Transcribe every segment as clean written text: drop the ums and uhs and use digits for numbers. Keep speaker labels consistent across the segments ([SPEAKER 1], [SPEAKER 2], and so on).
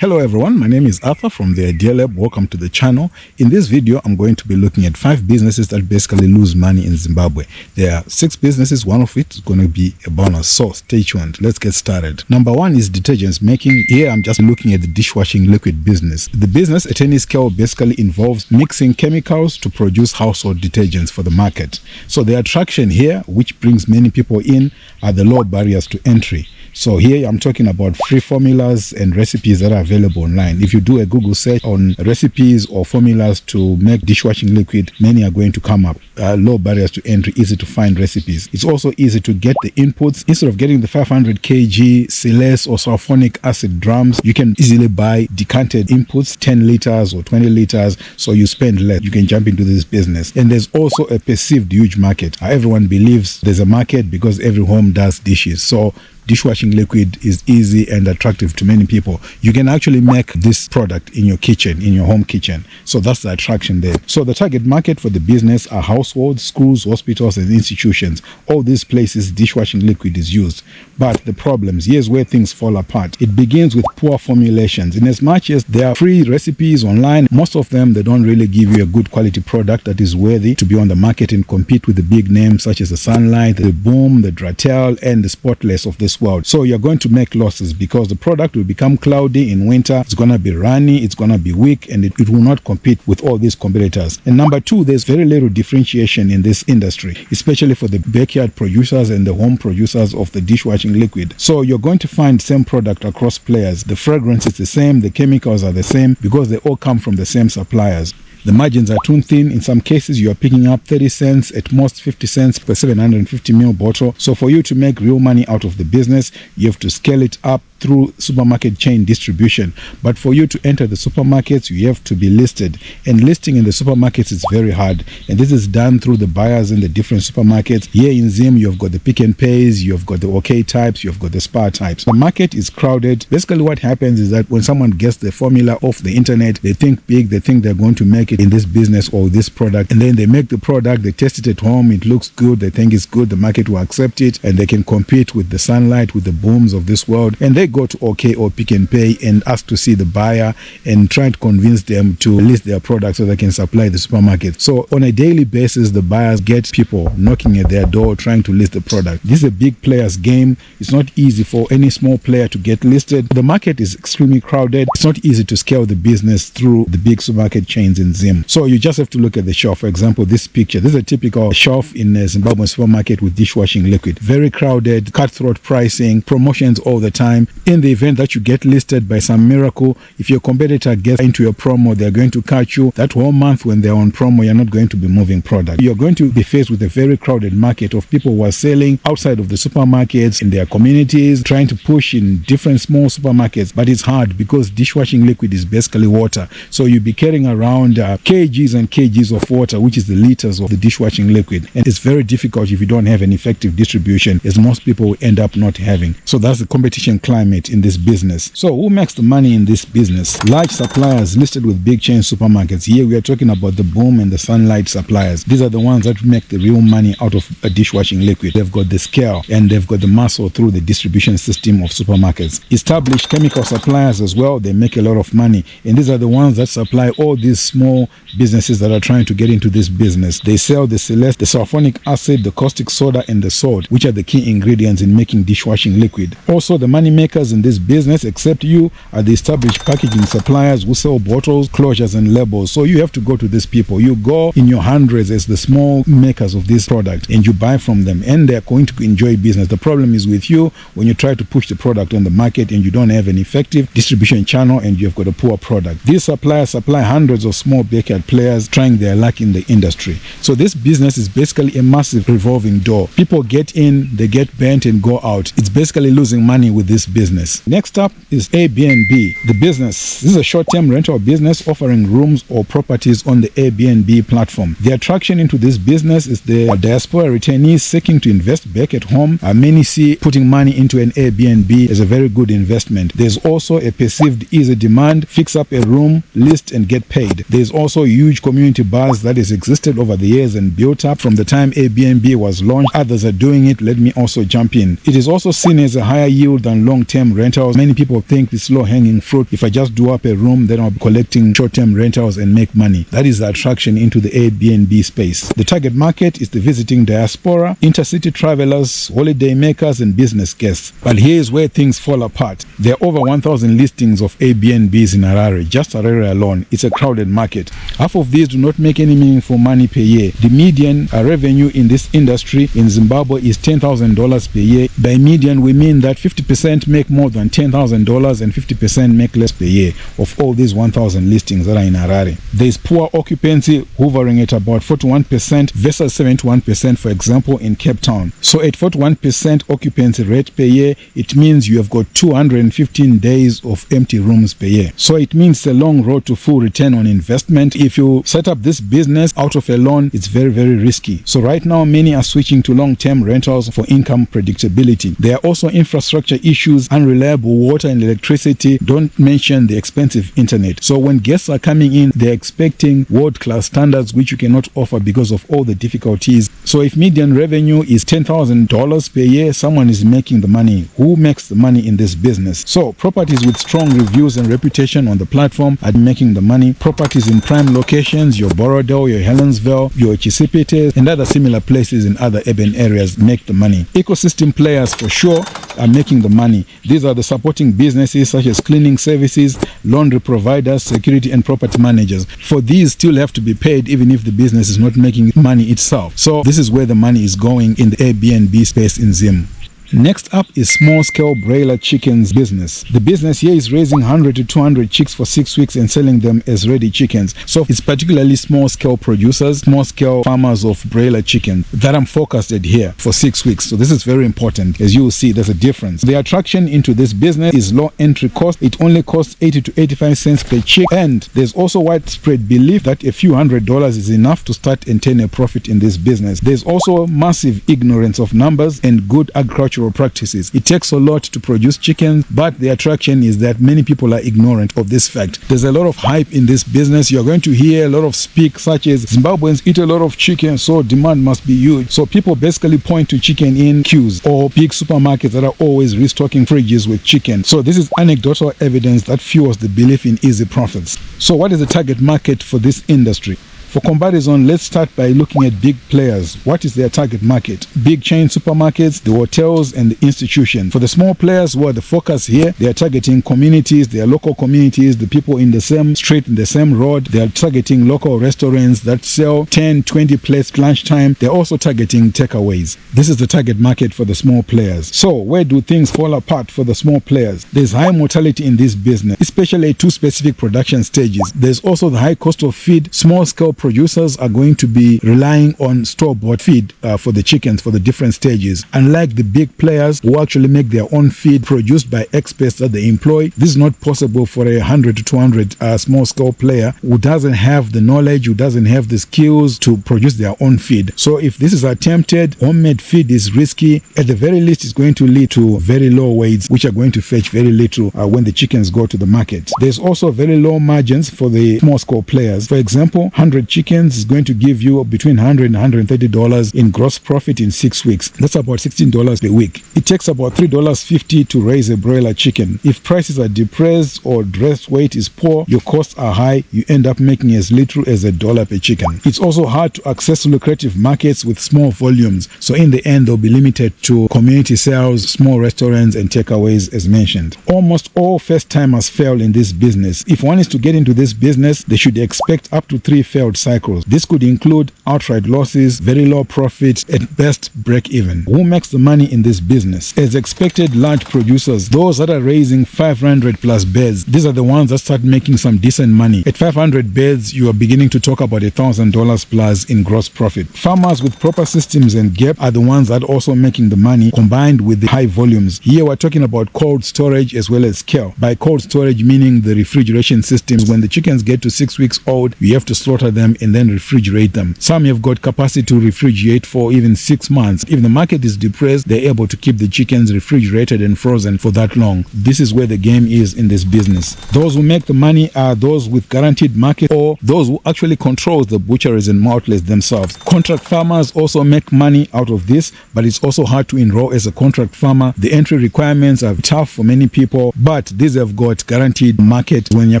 [SPEAKER 1] Hello everyone, my name is Arthur from the Idea Lab. Welcome to the channel. In this video, I'm going to be looking at 5 businesses that basically lose money in Zimbabwe. There are 6 businesses, one of it is going to be a bonus, so stay tuned. Let's get started. Number 1 is detergents making. Here I'm just looking at the dishwashing liquid business. The business at any scale basically involves mixing chemicals to produce household detergents for the market. So the attraction here, which brings many people in, are the low barriers to entry. So here I'm talking about free formulas and recipes that are available online. If you do a Google search on recipes or formulas to make dishwashing liquid, many are going to come up. Low barriers to entry, easy to find recipes. It's also easy to get the inputs. Instead of getting the 500 kg Siles or sulfonic acid drums, you can easily buy decanted inputs, 10 liters or 20 liters, so you spend less. You can jump into this business. And there's also a perceived huge market. Everyone believes there's a market because every home does dishes. So dishwashing liquid is easy and attractive to many people. You can actually make this product in your kitchen, in your home kitchen. So that's the attraction there. So the target market for the business are households, schools, hospitals, and institutions. All these places dishwashing liquid is used. But the problems, here's where things fall apart. It begins with poor formulations. In as much as there are free recipes online, most of them, they don't really give you a good quality product that is worthy to be on the market and compete with the big names such as the Sunlight, the Boom, the Dratel, and the Spotless of this world. So you're going to make losses because the product will become cloudy in winter. It's going to be runny, it's going to be weak, and it will not compete with all these competitors. And number 2, there's very little differentiation in this industry, especially for the backyard producers and the home producers of the dishwashing liquid. So you're going to find same product across players. The fragrance is the same, the chemicals are the same because they all come from the same suppliers. The margins are too thin. In some cases, you are picking up 30 cents, at most 50 cents per 750 ml bottle. So for you to make real money out of the business, you have to scale it up through supermarket chain distribution. But for you to enter the supermarkets, you have to be listed. And listing in the supermarkets is very hard. And this is done through the buyers in the different supermarkets. Here in Zim, you've got the Pick and Pays, you've got the OK types, you've got the Spar types. The market is crowded. Basically what happens is that when someone gets the formula off the internet, they think big, they think they're going to make it in this business or this product. And then they make the product, they test it at home, it looks good, they think it's good, the market will accept it, and they can compete with the Sunlight, with the Booms of this world. And they go to OK or Pick and Pay and ask to see the buyer and try to convince them to list their product so they can supply the supermarket. So on a daily basis, the buyers get people knocking at their door trying to list the product. This is a big player's game. It's not easy for any small player to get listed. The market is extremely crowded. It's not easy to scale the business through the big supermarket chains in Zim. So you just have to look at the shelf. For example, this picture. This is a typical shelf in a Zimbabwean supermarket with dishwashing liquid. Very crowded, cutthroat pricing, promotions all the time. In the event that you get listed by some miracle, if your competitor gets into your promo, they're going to catch you. That whole month when they're on promo, you're not going to be moving product. You're going to be faced with a very crowded market of people who are selling outside of the supermarkets, in their communities, trying to push in different small supermarkets. But it's hard because dishwashing liquid is basically water. So you'll be carrying around kgs and kgs of water, which is the liters of the dishwashing liquid. And it's very difficult if you don't have an effective distribution, as most people will end up not having. So that's the competition climate in this business. So who makes the money in this business? Large suppliers listed with big chain supermarkets. Here we are talking about the Boom and the Sunlight suppliers. These are the ones that make the real money out of a dishwashing liquid. They've got the scale and they've got the muscle through the distribution system of supermarkets. Established chemical suppliers as well, they make a lot of money. And these are the ones that supply all these small businesses that are trying to get into this business. They sell the Siles, the sulfonic acid, the caustic soda, and the salt, which are the key ingredients in making dishwashing liquid. Also, the money makers in this business, except you, are the established packaging suppliers who sell bottles, closures, and labels. So you have to go to these people. You go in your hundreds as the small makers of this product and you buy from them, and they're going to enjoy business. The problem is with you when you try to push the product on the market and you don't have an effective distribution channel and you've got a poor product. These suppliers supply hundreds of small backyard players trying their luck in the industry. So this business is basically a massive revolving door. People get in, they get bent and go out. It's basically losing money with this business. Next up is Airbnb. The business, this is a short-term rental business offering rooms or properties on the Airbnb platform. The attraction into this business is the diaspora returnees seeking to invest back at home. Many see putting money into an Airbnb as a very good investment. There's also a perceived easy demand, fix up a room, list and get paid. There's also huge community buzz that has existed over the years and built up from the time Airbnb was launched. Others are doing it. Let me also jump in. It is also seen as a higher yield than long-term short-term rentals. Many people think it's low-hanging fruit. If I just do up a room, then I'll be collecting short-term rentals and make money. That is the attraction into the Airbnb space. The target market is the visiting diaspora, intercity travelers, holiday makers, and business guests. But here's where things fall apart. There are over 1,000 listings of Airbnbs in Harare, just Harare alone. It's a crowded market. Half of these do not make any meaningful money per year. The median revenue in this industry in Zimbabwe is $10,000 per year. By median, we mean that 50% make more than $10,000 and 50% make less per year of all these 1,000 listings that are in Harare. There is poor occupancy, hovering at about 41% versus 71%, for example, in Cape Town. So at 41% occupancy rate per year, it means you have got 215 days of empty rooms per year. So it means a long road to full return on investment. If you set up this business out of a loan, it's very, very risky. So right now, many are switching to long-term rentals for income predictability. There are also infrastructure issues, unreliable water and electricity, don't mention the expensive internet. So when guests are coming in, they're expecting world-class standards which you cannot offer because of all the difficulties. So if median revenue is $10,000 per year, someone is making the money. Who makes the money in this business? So properties with strong reviews and reputation on the platform are making the money. Properties in prime locations, your Borodale, your Helensville, your Chisipete, and other similar places in other urban areas make the money. Ecosystem players for sure are making the money. These are the supporting businesses such as cleaning services, laundry providers, security and property managers. For these still have to be paid even if the business is not making money itself. So this is where the money is going in the Airbnb space in Zim. Next up is small-scale broiler chickens business. The business here is raising 100 to 200 chicks for 6 weeks and selling them as ready chickens. So it's particularly small-scale producers, small-scale farmers of broiler chicken that I'm focused at here for 6 weeks. So this is very important. As you will see, there's a difference. The attraction into this business is low entry cost. It only costs 80 to 85 cents per chick. And there's also widespread belief that a few $100s is enough to start and turn a profit in this business. There's also massive ignorance of numbers and good agricultural practices. It takes a lot to produce chickens, but the attraction is that many people are ignorant of this fact. There's a lot of hype in this business. You're going to hear a lot of speak such as Zimbabweans eat a lot of chicken, so demand must be huge. So people basically point to chicken in queues or big supermarkets that are always restocking fridges with chicken. So this is anecdotal evidence that fuels the belief in easy profits. So what is the target market for this industry? For comparison, let's start by looking at big players. What is their target market? Big chain supermarkets, the hotels, and the institutions. For the small players who are the focus here, they are targeting communities, their local communities, the people in the same street, in the same road. They are targeting local restaurants that sell 10, 20 plates lunchtime. They're also targeting takeaways. This is the target market for the small players. So where do things fall apart for the small players? There's high mortality in this business, especially at two specific production stages. There's also the high cost of feed. Small-scale producers are going to be relying on store-bought feed for the chickens for the different stages. Unlike the big players who actually make their own feed produced by experts that they employ, this is not possible for a 100 to 200 small-scale player who doesn't have the knowledge, who doesn't have the skills to produce their own feed. So if this is attempted, homemade feed is risky. At the very least, it's going to lead to very low weights, which are going to fetch very little when the chickens go to the market. There's also very low margins for the small-scale players. For example, 100 chickens is going to give you between $100 and $130 in gross profit in 6 weeks. That's about $16 per week. It takes about $3.50 to raise a broiler chicken. If prices are depressed or dress weight is poor, your costs are high, you end up making as little as $1 per chicken. It's also hard to access lucrative markets with small volumes. So in the end, they'll be limited to community sales, small restaurants, and takeaways as mentioned. Almost all first-timers fail in this business. If one is to get into this business, they should expect up to 3 failed cycles. This could include outright losses, very low profit, at best break even. Who makes the money in this business? As expected, large producers, those that are raising 500 plus beds, these are the ones that start making some decent money. At 500 beds, you are beginning to talk about $1,000 plus in gross profit. Farmers with proper systems and gap are the ones that are also making the money combined with the high volumes. Here we're talking about cold storage as well as scale. By cold storage, meaning the refrigeration systems. When the chickens get to 6 weeks old, you have to slaughter them them and then refrigerate them. Some have got capacity to refrigerate for even 6 months. If the market is depressed, they're able to keep the chickens refrigerated and frozen for that long. This is where the game is in this business. Those who make the money are those with guaranteed market or those who actually control the butcheries and outlets themselves. Contract farmers also make money out of this, but it's also hard to enroll as a contract farmer. The entry requirements are tough for many people, but these have got guaranteed market. When you're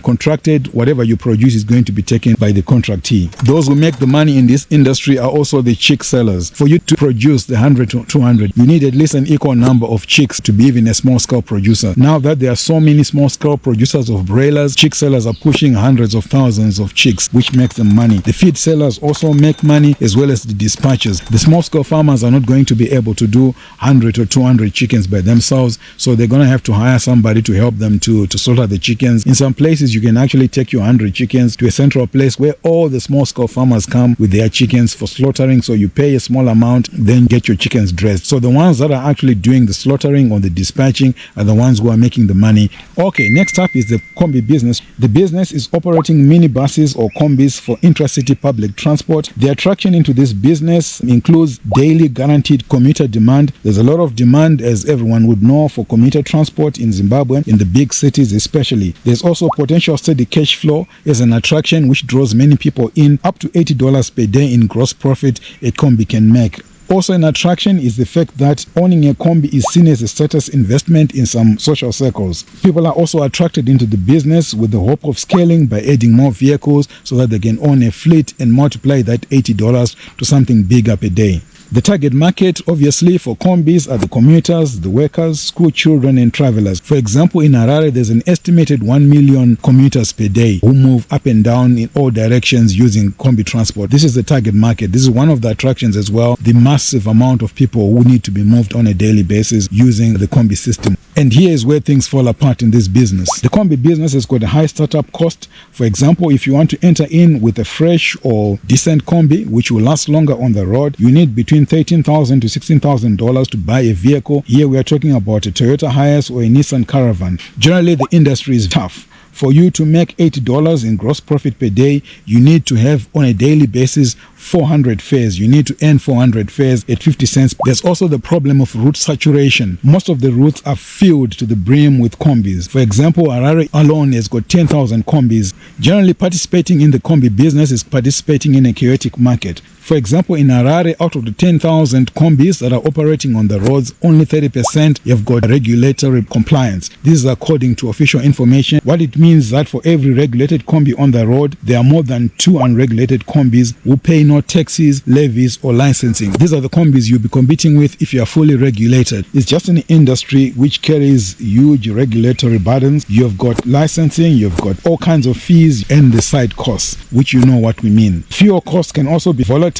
[SPEAKER 1] contracted, whatever you produce is going to be taken by the contractee. Those who make the money in this industry are also the chick sellers. For you to produce the 100 to 200, you need at least an equal number of chicks to be even a small scale producer. Now that there are so many small scale producers of broilers, chick sellers are pushing hundreds of thousands of chicks, which makes them money. The feed sellers also make money, as well as the dispatchers. The small scale farmers are not going to be able to do 100 or 200 chickens by themselves, so they're going to have to hire somebody to help them to slaughter the chickens. In some places, you can actually take your 100 chickens to a central place where all the small scale farmers come with their chickens for slaughtering, so you pay a small amount, then get your chickens dressed. So the ones that are actually doing the slaughtering or the dispatching are the ones who are making the money. Okay, next up is the combi business. The business is operating minibuses or combis for intracity public transport. The attraction into this business includes daily guaranteed commuter demand. There's a lot of demand, as everyone would know, for commuter transport in Zimbabwe, in the big cities especially. There's also potential steady cash flow as an attraction which draws many people in. Up to $80 per day in gross profit a combi can make. Also an attraction is the fact that owning a combi is seen as a status investment in some social circles. People are also attracted into the business with the hope of scaling by adding more vehicles so that they can own a fleet and multiply that $80 to something bigger per day. The target market, obviously, for combis are the commuters, the workers, school children, and travelers. For example, in Harare, there's an estimated 1 million commuters per day who move up and down in all directions using combi transport. This is the target market. This is one of the attractions as well, the massive amount of people who need to be moved on a daily basis using the combi system. And here is where things fall apart in this business. The combi business has got a high startup cost. For example, if you want to enter in with a fresh or decent combi, which will last longer on the road, you need between $13,000 to $16,000 to buy a vehicle. Here we are talking about a Toyota Hiace or a Nissan Caravan. Generally, the industry is tough. For you to make $80 in gross profit per day, you need to have on a daily basis 400 fares. You need to earn 400 fares at 50 cents. There's also the problem of route saturation. Most of the routes are filled to the brim with combis. For example, Harare alone has got 10,000 combis. Generally, participating in the combi business is participating in a chaotic market. For example, in Harare, out of the 10,000 combis that are operating on the roads, only 30% have got regulatory compliance. This is according to official information. What it means is that for every regulated combi on the road, there are more than 2 unregulated combis who pay no taxes, levies, or licensing. These are the combis you'll be competing with if you are fully regulated. It's just an industry which carries huge regulatory burdens. You've got licensing, you've got all kinds of fees, and the side costs, which you know what we mean. Fuel costs can also be volatile.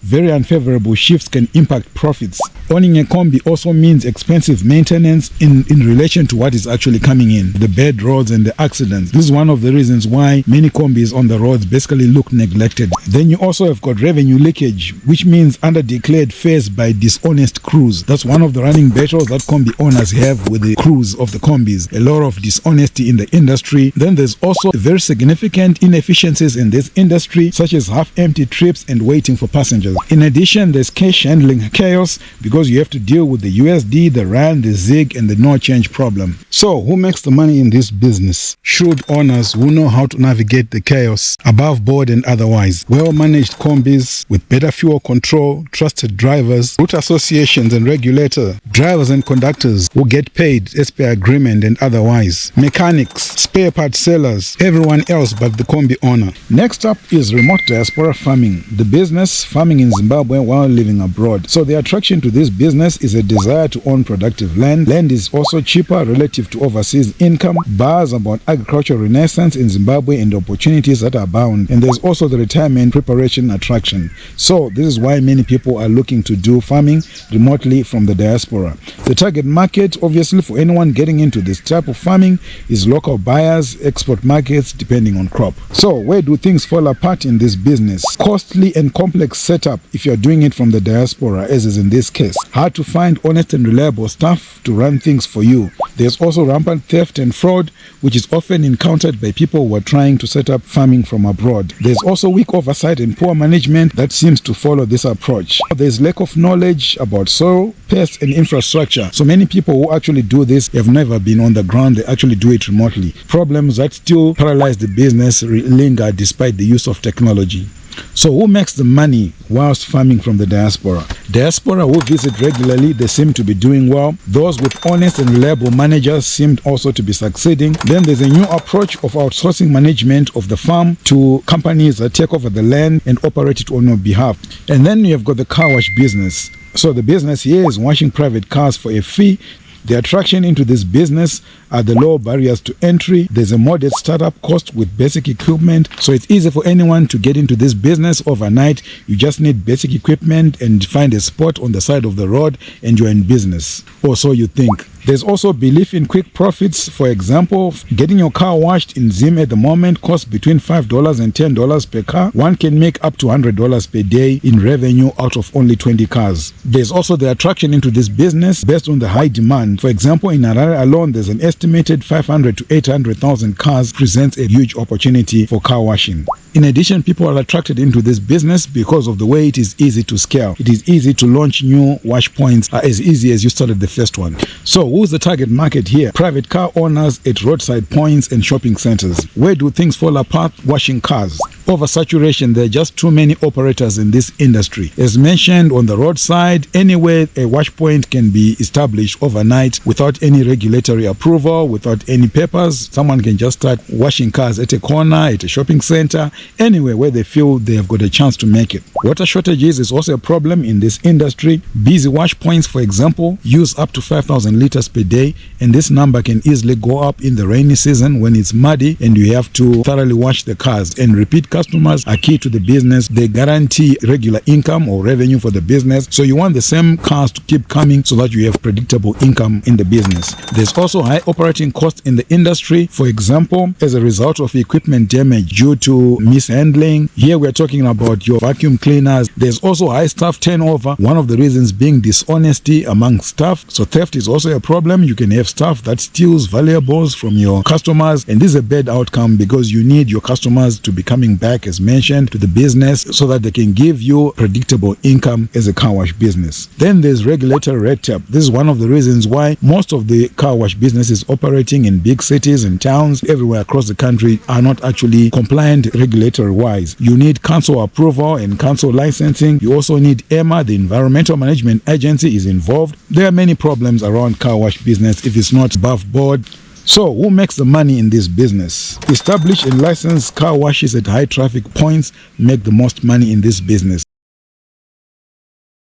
[SPEAKER 1] Very unfavorable shifts can impact profits. Owning a combi also means expensive maintenance in relation to what is actually coming in, the bad roads and the accidents. This is one of the reasons why many combis on the roads basically look neglected. Then you also have got revenue leakage, which means underdeclared fares by dishonest crews. That's one of the running battles that combi owners have with the crews of the combis. A lot of dishonesty in the industry. Then there's also very significant inefficiencies in this industry, such as half-empty trips and waiting for passengers. In addition, there's cash handling chaos because you have to deal with the USD, the Rand, the ZIG, and the no change problem. So, who makes the money in this business? Shrewd owners who know how to navigate the chaos, above board and otherwise. Well-managed combis with better fuel control, trusted drivers, route associations and regulators, drivers and conductors who get paid as per agreement and otherwise, mechanics, spare part sellers, everyone else but the combi owner. Next up is remote diaspora farming. The business farming in Zimbabwe while living abroad. So the attraction to this business is a desire to own productive land. Land is also cheaper relative to overseas income. Buzz about agricultural renaissance in Zimbabwe and opportunities that abound. And there's also the retirement preparation attraction. So this is why many people are looking to do farming remotely from the diaspora. The target market, obviously, for anyone getting into this type of farming is local buyers, export markets, depending on crop. So where do things fall apart in this business? Costly and complex setup setup if you're doing it from the diaspora, as is in this case. How to find honest and reliable staff to run things for you. There's also rampant theft and fraud, which is often encountered by people who are trying to set up farming from abroad. There's also weak oversight and poor management that seems to follow this approach. There's lack of knowledge about soil, pests, and infrastructure. So many people who actually do this have never been on the ground, they actually do it remotely. Problems that still paralyze the business linger despite the use of technology. So who makes the money whilst farming from the diaspora? Diaspora who visit regularly, they seem to be doing well. Those with honest and reliable managers seem also to be succeeding. Then there's a new approach of outsourcing management of the farm to companies that take over the land and operate it on your behalf. And then you have got the car wash business. So the business here is washing private cars for a fee. The attraction into this business are the low barriers to entry. There's a modest startup cost with basic equipment. So it's easy for anyone to get into this business overnight. You just need basic equipment and find a spot on the side of the road and you're in business. Or so you think. There's also belief in quick profits. For example, getting your car washed in Zim at the moment costs between $5 and $10 per car. One can make up to $100 per day in revenue out of only 20 cars. There's also the attraction into this business based on the high demand. For example, in Harare alone, there's an estimated 500 to 800,000 cars presents a huge opportunity for car washing. In addition, people are attracted into this business because of the way it is easy to scale. It is easy to launch new wash points as easy as you started the first one. So who's the target market here? Private car owners at roadside points and shopping centers. Where do things fall apart? Washing cars. Oversaturation, there are just too many operators in this industry. As mentioned, on the roadside, anywhere a wash point can be established overnight without any regulatory approval, without any papers. Someone can just start washing cars at a corner, at a shopping center, anywhere where they feel they have got a chance to make it. Water shortages is also a problem in this industry. Busy wash points, for example, use up to 5,000 liters per day, and this number can easily go up in the rainy season when it's muddy and you have to thoroughly wash the cars. And repeat customers are key to the business. They guarantee regular income or revenue for the business. So you want the same cars to keep coming so that you have predictable income in the business. There's also high operating costs in the industry. For example, as a result of equipment damage due to mishandling. Here we're talking about your vacuum cleaners. There's also high staff turnover. One of the reasons being dishonesty among staff. So theft is also a problem. You can have staff that steals valuables from your customers, and this is a bad outcome because you need your customers to be coming back, as mentioned, to the business so that they can give you predictable income as a car wash business. Then there's regulatory red tape. This is one of the reasons why most of the car wash businesses operating in big cities and towns everywhere across the country are not actually compliant regulatory wise. You need council approval and council licensing. You also need EMA, the Environmental Management Agency, is involved. There are many problems around car wash business if it's not above board. So who makes the money in this business? Established and licensed car washes at high traffic points make the most money in this business.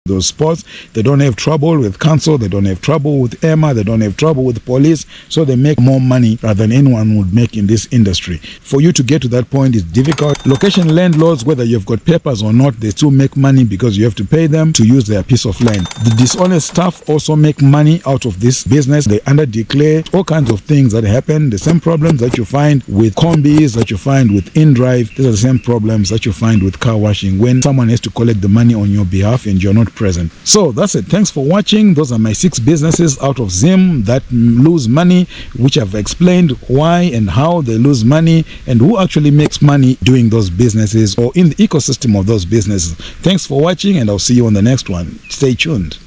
[SPEAKER 1] Those spots, they don't have trouble with council, they don't have trouble with EMA, they don't have trouble with police, so they make more money than anyone would make in this industry. For you to get to that point is difficult. Location landlords, whether you've got papers or not, they still make money because you have to pay them to use their piece of land. The dishonest staff also make money out of this business. They underdeclare, all kinds of things that happen. The same problems that you find with combis, that you find with InDrive, these are the same problems that you find with car washing when someone has to collect the money on your behalf and you're not present. So that's it. Thanks for watching. Those are my 6 businesses out of Zim that lose money, which I've explained why and how they lose money and who actually makes money doing those businesses or in the ecosystem of those businesses. Thanks for watching, and I'll see you on the next one. Stay tuned.